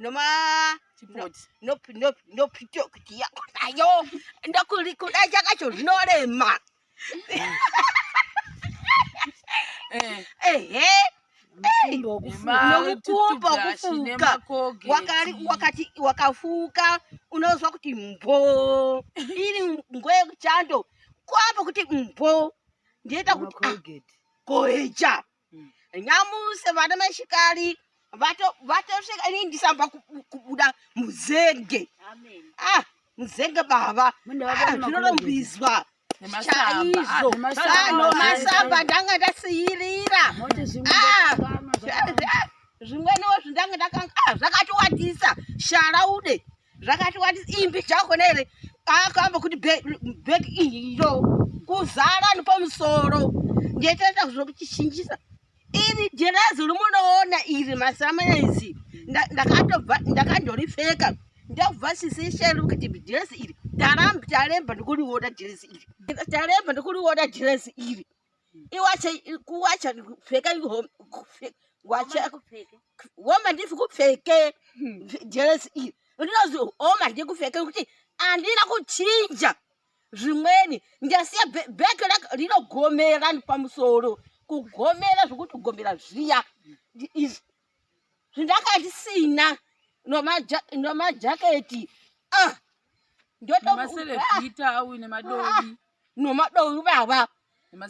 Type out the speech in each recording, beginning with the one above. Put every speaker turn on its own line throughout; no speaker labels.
noma no pito kuti yakonayo ndakuri kudacha kacho zvinorema nokukumba kufuka wakafuka unozwa kuti mbo iri ngwe yekuchando kwapa kuti mbo ndieta kuti koecha nyamuse vana mashikari vatosvika ini ndisamba kubuda muzenge muzenge baba zvinotombizwa chaizvo masamba ndanga ndasiyirira zvimweniwo zvindanga zvakatiwatisa sharaude zvakatiwatisa imbi zvakona here akamba kuti bhegi iro kuzara nepamusoro ndiyetoita zvokuchishinjisa iri jerazi rimunoona iri masamanezi ndakandoripfeka ndakubva sisisheri kuti dhiresi iri taremba ndikuriona dhiresi iri taremba ndikuriona dhiresi iri kuwacha kupfeka woma ndifi kupfeke dhiresi iri ndinozi oma ndikupfeke kuti andina kuchinja zvimweni ndasiya bheke rinogomera pamusoro kugomera zvokuti kugomera zviya izvi zvindakandisina nomajaketi nomadovi baba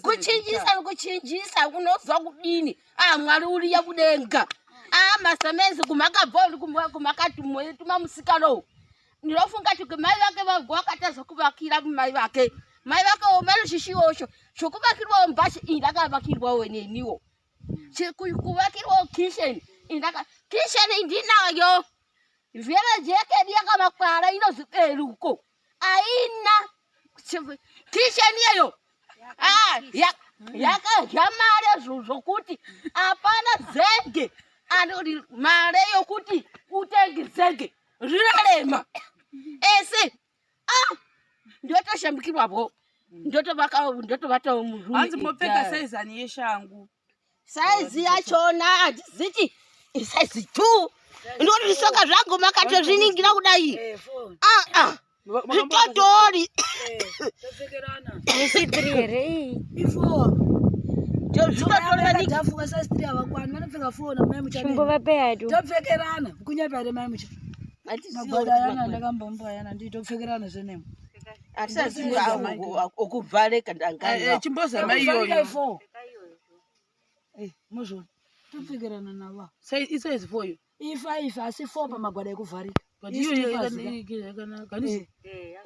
kuchinjisa nekuchinjisa unozwa kudini mwari uriya kudenga masamezi kumakabva kumakati mwetuma musikano ndinofunga kuti mai vake vakatadza kuvakira mai vake omanoshishiwosho zvokuvakirwawo mbashi indakavakirwawo neniwo kuvakirwawo kisheni kisheni ndinayo vherejekedi yakamakwara inozi beruko aina kisheni yeyo yakadya mare zvokuti hapana zenge andoti mare yokuti utenge zenge zvinorema ese ndotoshambikirwapo ndotovatawo
hanzi mopfeka saizani yeshangu
saizi yachona hadziziti saizi 2 ndoti zvisoka zvangu makatozviningira kudai zvitotori
topfekerana kunyapare maimucha magwada yana ndakambomba yana nditopfekerana zvenemo
okuvhareka
chimboza maiyoyo
muzvona topfekerana nava
isaizi 4
i5 asi 4 pamagwada ekuvharika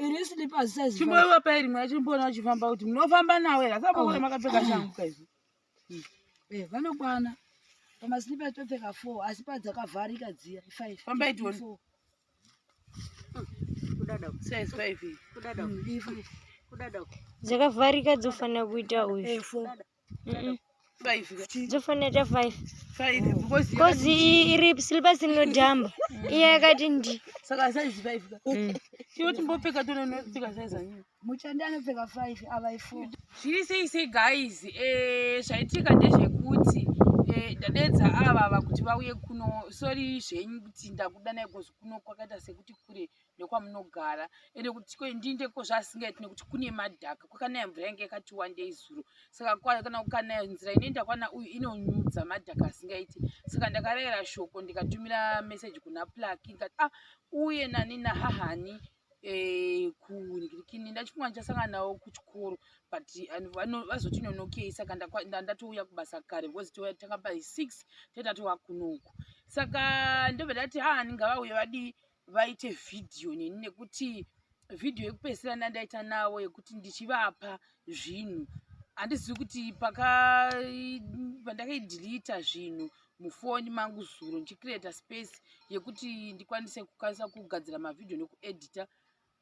iri slippers size
chimboiwa pairi mwe chimbona uchifamba kuti munofamba nawo here asabakona makapfeka shangu kaizvi
vanokwana pamaslippers topfeka 4 asi padzakavharika dziya 5
famba itioni
dzakavharika dzofanira kuita uyu dzofanira 5 kozi iri slippers inodhamba iye yakati ndi
saka saizi 5 chiwo timbopfeka tonopfeka saizi anyi
muchandi anopfeka 5 avai 4
zviri sei guys zvaitika ndezvekuti ndadedza ava kuti vauye kuno sori zvenyu kuti ndakudanai kozi kuno kwakaita sekuti kure nekwamunogara ende kuti ndindeko zvasingaiti nekuti kune madhaka kwakanaya mvura yange yakati wandei zuro saka kana ukanaya nzira inoenda kwana uyu inonyudza madhaka asingaiti saka ndakarayira shoko ndikatumira meseji kuna plaki ndikati uye nani nahahani kurikini ndachimwa ndichasangana nawo kuchikoro but vazotinonokei saka ndatouya kubasa kare because tanga pai 6 totatova kunoku saka ndobva ndati ndingavauye vadi vaite vhidhiyo neni nekuti vhidhiyo yekupedzisira ndandaita navo yekuti ndichivapa zvinhu handizivi kuti pandakaidhilita zvinhu mufoni mangu zuro ndichicreata space yekuti ndikwanise kukwanisa kugadzira mavhidhiyo nekuedita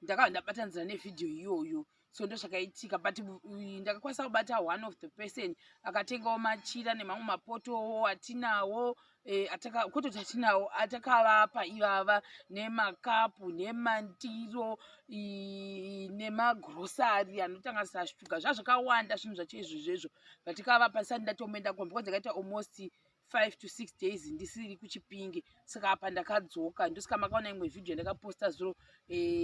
ndakava ndabatanzira nevhidhiyo iyoyo so ndozvakaitika but ndakakwanisa kubata one of the person akatengawo machira nemamwe mapotowo atinawo kototi atinawo atakavapa ivava nemakapu nemandiro nemagrosari anotangasira shuga zvazvakawanda zvinhu zvacho izvozvezvo vatikavapa sati ndatomenda kwambi kwanzi ndakaita almost 5 to 6 days ndisiri kuchipinge. Saka apa ndakadzoka ndosika makaona imwe video ndakaposta zuro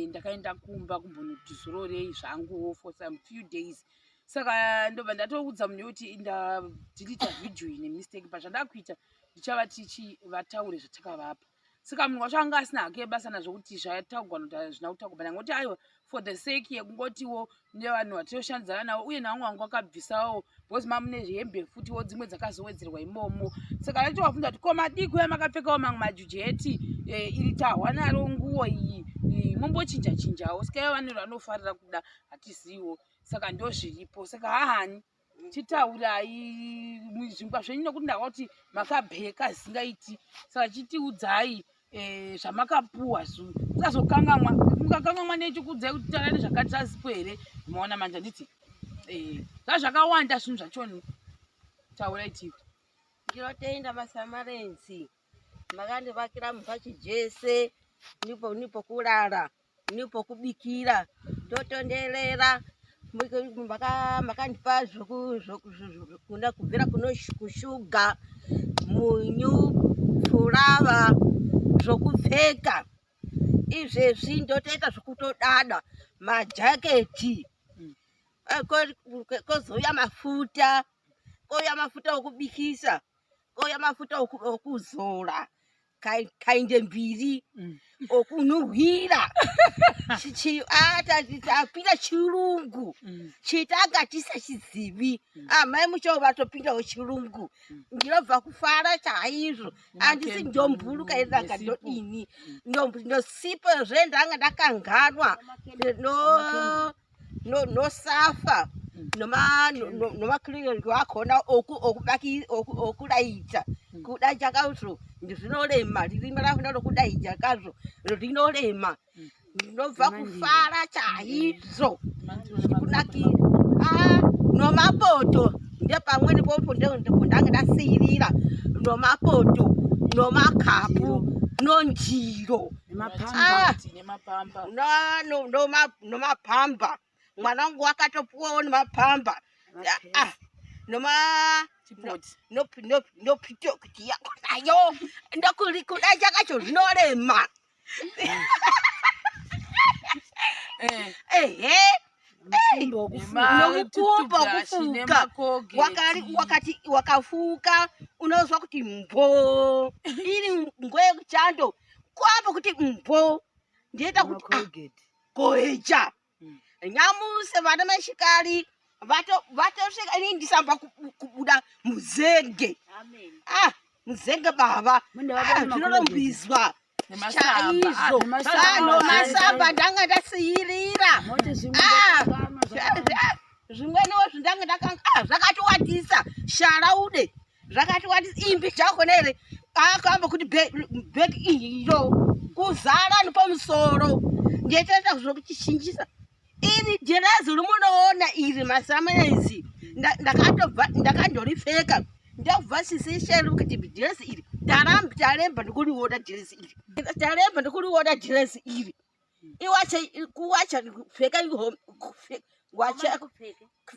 ndakaenda kumba kumbonoti zororei zvangu for some few days. Saka ndobva ndatoudza munhu kuti ndadelita video ine mistake pazvandakuita ndichava tichivataure zvatakavapa. Saka munhu wacho anga asina hake basa nazvokuti zvataugwa kuti hazvina kutaurwa ngoti aiwa for the sake yekungotiwo nevanhu vatoshandidzana navo uye navamwe vangu vakabvisawo because mamune hembe futiwo dzimwe dzakazowedzerwa imomo. Saka ndachowafunda kuti ko madiko yamakapfekawo mamwe majujeti iri tahwa naro nguo iyi mombochinja chinjawo. Saka ivo vanhu vanofarira kuda hatizivo. Saka ndozviripo. Saka hahani chitaurai zvingwa zvenyu nokuti ndakati makabheka zingaiti. Saka chitiudzai zvamakapuwa musazokangamwa. Mukakangamwa nechikuudzai kuti tarani zvakati zasipo here. Maona manje nditi zvakawanda zvinhu zvachoni. Taurai tivi.
Ndinotenda masamarenzi makandivakira mumba chijese nipo kurara nipo kubikira totonderera makandipa zvokunda kubvira kushuga munyu furava zvokupfeka izvezvi ndotoita zvokutodada majaketi kozouya mafuta okubikisa kouya mafuta okuzora kainde mbiri okunhuhwira tapinda chirungu chitanga tisachizivi. maiMucha's vatopindawo chirungu. Ndinobva kufara chaizvo handisi ndombuluka iranga ndodini ndosipo zvendanga ndakanganwa nosafa nomakliniki wakona okudayidza kudaidza kazvo zvinorema ririmi rakona rokudaidza kazvo rinorema. Ndinobva kufara chaizvo kunakira nomapoto ndepamweni popo ndanga ndasiyirira nomapoto nomakapu nondiro nomapamba. Mwana wangu wakatopuwawo nemapamba nopitokuti yakonayo ndokurikudacha kacho zvinorema. nomukumba wokufuka wakafuka unozwa kuti mbo iri ngo yekuchando kwapa kuti mbo ndiita kuti goecha nyamuse vana mashikari vatosvika ini ndisamba kubuda muzenge. Muzenge baba zvinorombizwa chaizvo nomasamba ndanga ndasiyirira zvimweniwo zvindanga zvakatiwatisa sharaude zvakatiwatisa imbi zvakona here akamba kuti bhegi iyo kuzara nepamusoro ndiyetoita zvokuchishinjisa iri jerazi rimunoona iri masamenzi ndakandoripfeka ndakubva sisisheri kuti dhiresi iri taremba ndikuriona dhiresi iri taremba ndikuriona dhiresi iri kuwacha kupfeka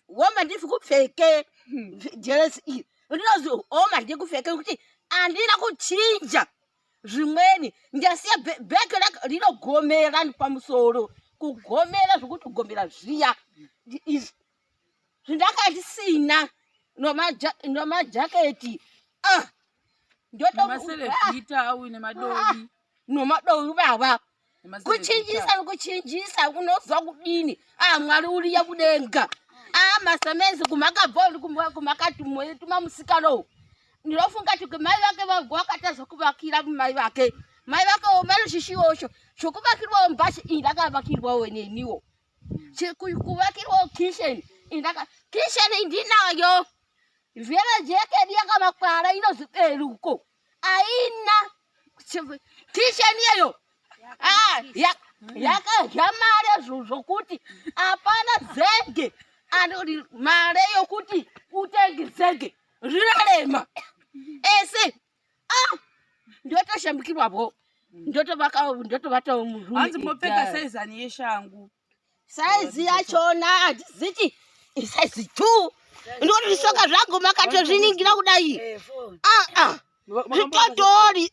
woma ndifi kupfeke dhiresi iri ndinozi oma ndikupfeke kuti andina kuchinja zvimweni ndasiya bheke rinogomera pamusoro kugomera zvokuti kugomera zviya izvi zvindakandisina nomajaketi nomadovi baba kuchinjisa nokuchinjisa unozwa kudini. Mwari uriya kudenga masamenzi kumakabva kumakati mwetuma musikano ndinofunga kuti mai vake vakatadza kuvakira mai vake omanoshishiwosho zvokuvakirwawo mbashi indakavakirwawo neniwo kuvakirwawo kisheni kisheni ndinayo vhera jekedi yakamakwara inozi beruko aina kisheni iyeyo yakadya mare zvokuti hapana zenge andoti mare yokuti utenge zenge zvinorema ese ndotoshambikirwapo ndotovatawo murume.
Hanzi mopfeka saizani yeshangu.
Saizi yachona hadziziti Size 2. Ndoti ndisoka zvangu makatozviningira kudai. Zvitotori.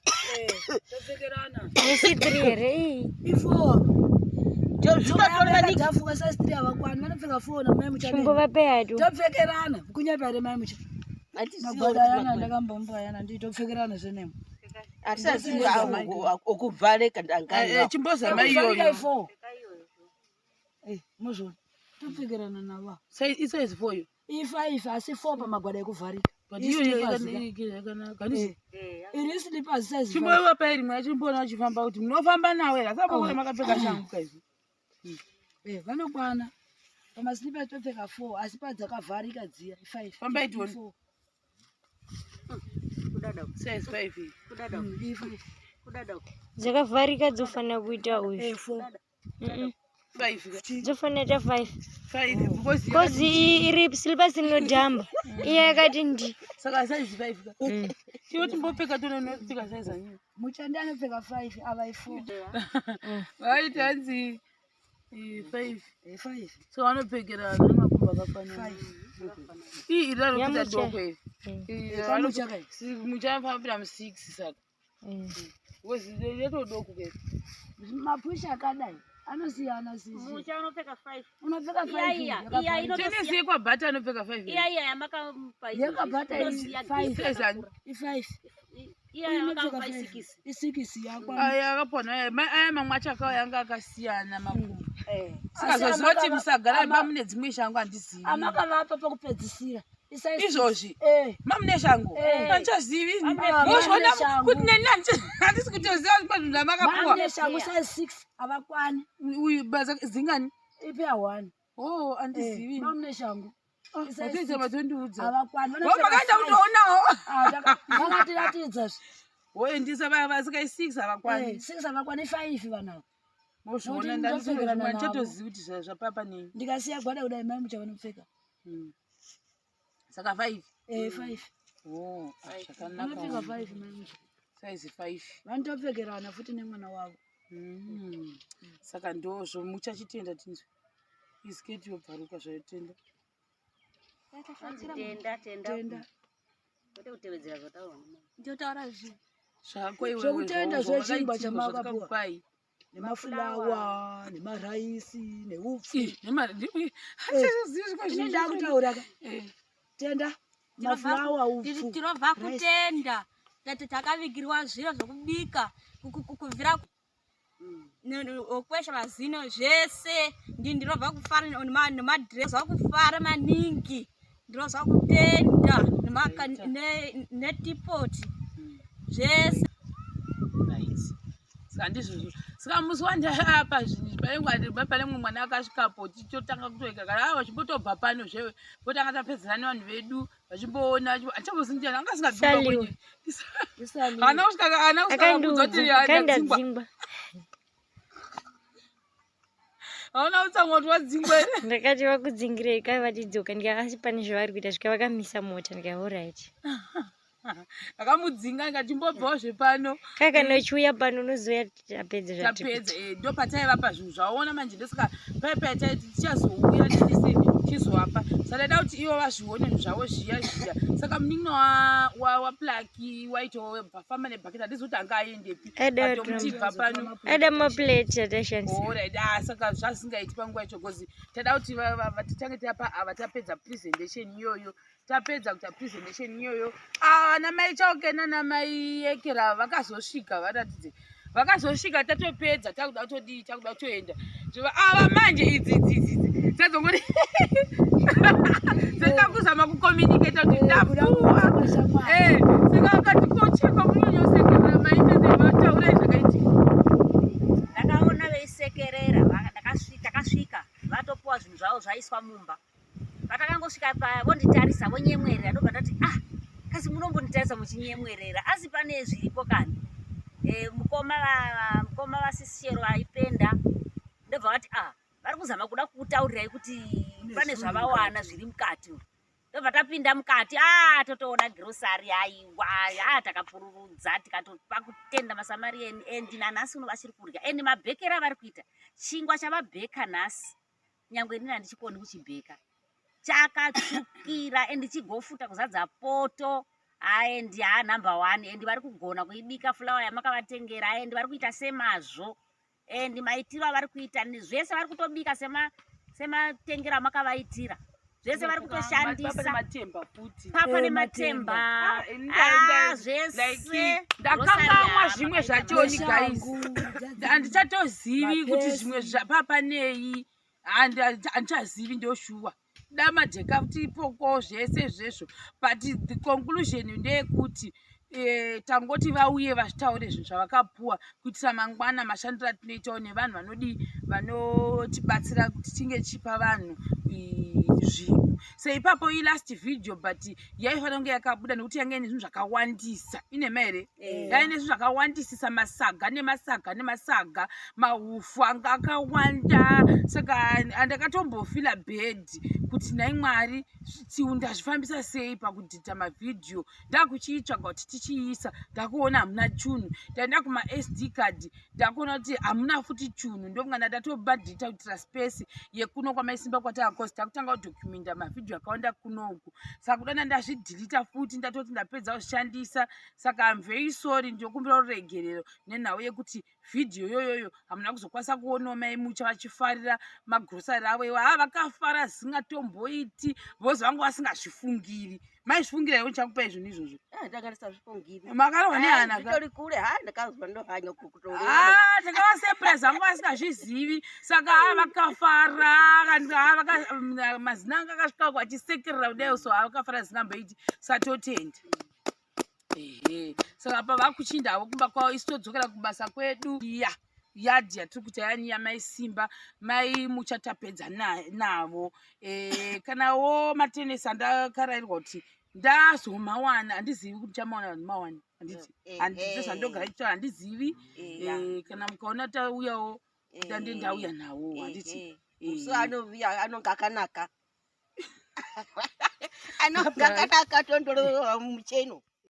Topfekerana.
Isi 3 here.
I4.
Zvitotori maningi.
Ndafuka size 3 avakwani. Vanopfeka 4 na maiMucha.
Chimbovape hatu.
Topfekerana. Kunyapa here maiMucha. Magwada yana ndakambomba yana nditopfekerana zvenemo.
Asasi okuvhareka ndangana.
Chimboza mai iyoyo.
Muzvo. Topfekerana nava.
Size 4 yo.
I5 asi 4 pamagwada ekuvharika.
But iyo yakanaka.
Iri slippers size 5.
Chimbowa pairi mwa chimbona uchifamba kuti munofamba nawe here. Saka makapfeka shangu kaizvi.
Vanokwana. Pamaslippers topfeka 4 asi padzakavharika dziya 5.
Pamba itoni. Size 5.
Dzakavharika dzofanira kuita uyu.
4.
5.
Dzofanira ta 5.
5
Because iri slippers inodhamba. Iya yakati ndi.
Saka size 5 ka. Chiwo chimbopfeka tonopfeka size anyi.
Muchandi anopfeka 5 ava 4.
Right hanzi 5.
5.
So vanopfekera nemakumba akafanana.
5.
Iri rarikuita doko iri. Muchafambira mu6 saka. Wezi leto doko ke.
Mapusha akadai anosiyana sisi.
Mucha unopfeka 5.
Unopfeka 5.
Iya
Tenesi kwa bata anopfeka 5.
iya yamakapa
Yakabata 5. 5.
iya yamakapa 6.
6 yakwa.
Aya akapona aya mamwacha akawa yanga akasiyana makumba. Saka zvozoti musagara pamune dzimwe shangu handizivi.
Amakavapa pakupedzisira.
Izvozvi mamune shangu panchazivi mozvona kuti neni handisi kutoziva zvinhu zvamakapuwa.
Mamune shangu size 6 avakwani.
Uyu baza zingani
Ipi ya 1.
Oh handizivi.
Mamune shangu
Wapedza matondiudza.
avakwani.
Makaenda kutoonawo.
Vakatiratidza.
Woendisa vasikai 6 havakwani.
6 avakwani 5 vanavo.
Mozviona ndanditozivi kuti zvapapa nei.
Ndikasiya gwada kudai maiMucha vanopfeka.
Saka 5.
5.
Oh,
Vanopfeka
zvakanaka.
5 maiMucha.
Size 5.
Vanotopfekerana futi nemwana wavo.
Saka ndozvo muchachitenda tinzwe. Isiketi yobvaruka zvayotenda.
Tenda.
Kuti kutevedzera zvataona.
Ndotaura zvi.
Zvako iwewe.
Zvokutenda zvechingwa chamakapuwa.
Kwai.
Nemafulawa, nemaraisi, neupfu. Ndida kutaura ka. Tenda. Mafulawa upfu.
Tinobva kutenda. Tati takavigirwa zviro zvokubika kubvira okwesha mazino zvese ndinobva kufara nemadress vakufara maningi. Ndinozva kutenda netipoti zvese.
Saka musi wandaapa zvinhu paingwa pane mumwe mwana akasvikapo tichotanga kutoika kana vachibotobva pano zvewe votanga tapedzerana vanhu vedu vachimboona achambozindiyana anga asingadzingwa kwenye ana kusvika kuzoti
akandadzingwa.
hauna utsamwa kuti wadzingwa ere.
Ndakati vakudzingirei kai vatidzoka ndikakasi pane zvavari kuita svika vakamisa mota ndika alright.
Akamudzinga ngatimbobvawo zvepano.
Kai kana uchiuya pano unozoya tapedza
tapedza ndo pataiva zvinhu zvaona manje ndosaka paipai taiti tichazouya tese tichizovapa saka da kuti ivo vazvione zvinhu zvavo zviya zviya. Saka munin'ina waplaki waitawo webvafamba nebhaketi handizoti anga aendepi atomutibva pano
ada maplate atashandisa.
Alright, saka zvazingaiti panguva yacho because tada kuti titange tapa ava tapedza presentation iyoyo. Tapedza kuita presentation iyoyo ana mai chauke nana mai ekera vakazosvika varatidze vakazosvika tatopedza takuda kutodii takuda kutoenda ava manje idzi tadzongoti dzakuzama kucommunicata kuti ndapuwa saka akati kochekwa munonyosekerera maitete vataura zvakaitika.
Ndakaona veisekerera takasvika vatopuwa zvinhu zvavo zvaiswa mumba. Vatakangosvika vonditarisa vonyemwerera ndobva ndati kasi munombonditarisa muchinyemwerera asi pane zviripo kani. Mukoma vasisiyero vaipenda ndobva vati vari kuzama kuda kutaurirai kuti pane zvavawana zviri mukati. Ndobva tapinda mukati totoona grocery aiwa takapururudza tikatopa kutenda masamari endi nanhasi unovachiri kurya endi mabhekera vari kuita chingwa chavabheka nhasi nyangwe ndini handichikoni kuchibheka. chakatsvukira endi chigofuta kuzadza poto aendi number 1 endi vari kugona kuibika fulawa yamakavatengera aendi vari kuita semazvo endi maitiro avari kuita zvese vari kutobika sematengera makavaitira zvese vari kutoshandisa papa nematemba zvese
ndakangamwa zvimwe zvachoni guys handichatozivi kuti zvimwe papa nei handichazivi ndoshuwa da majeka tipoko zvese zvesvo but the conclusion ndeyekuti tangoti vauye vachitaure zvinhu zvavakapuwa kuitira mangwana mashandiro atinoitawo nevanhu vanotibatsira kuti tinge chipa vanhu zvinhu seipapo last video but yaifanira kunge yakabuda nekuti yange ine zvinhu zvakawandisa inema here yaine zvinhu zvakawandisisa masaga nemasaga mahufu anga akawanda saka handakatombofila bhedhi kuti nai Mwari ndazvifambisa sei pakudhidha mavhidhiyo ndakuchiitsvaga kuti tichiisa ndakuona hamuna chunhu ndaenda kuma-SD card ndakuona kuti hamuna futi chunhu ndokungana ndatobhadhita kuitira space yekuno kwamaisimba kwataakosi ndakutanga kudhocumenta mavhidhiyo akawanda kunoku saka kudana ndazvidhilita futi ndatoti ndapedza kushandisa saka I'm very sorry ndokumbira ruregerero nenhau yekuti vhidhiyo yoyoyo hamuna kuzokwanisa kuonawo maimucha vachifarira magrosari avo iwo vakafara zisingatomboiti vozi vangu vasingazvifungiri maizvifungira iwo ndichakupai zvinhu izvozvo makarohwa nehana takavasurprise vangu vasingazvizivi saka vakafara mazina anga akasvika vachisekerera kudai so vakafara zisingamboiti satotenda saka pava kuchindavo kumba kwavo isi todzokera kubasa kwedu yadhi yatiri kuti yani yamaisimba maimuchatapedza navo kanawo matenesi andakarairwa kuti ndazomawana handizivi kuti chamawana vanhu mawana handiti zvandogara chitaura handizivi kana mukaona tauyawo dande ndauya nawo handiti
so anonga akanaka anonga akanaka tondorova mucheno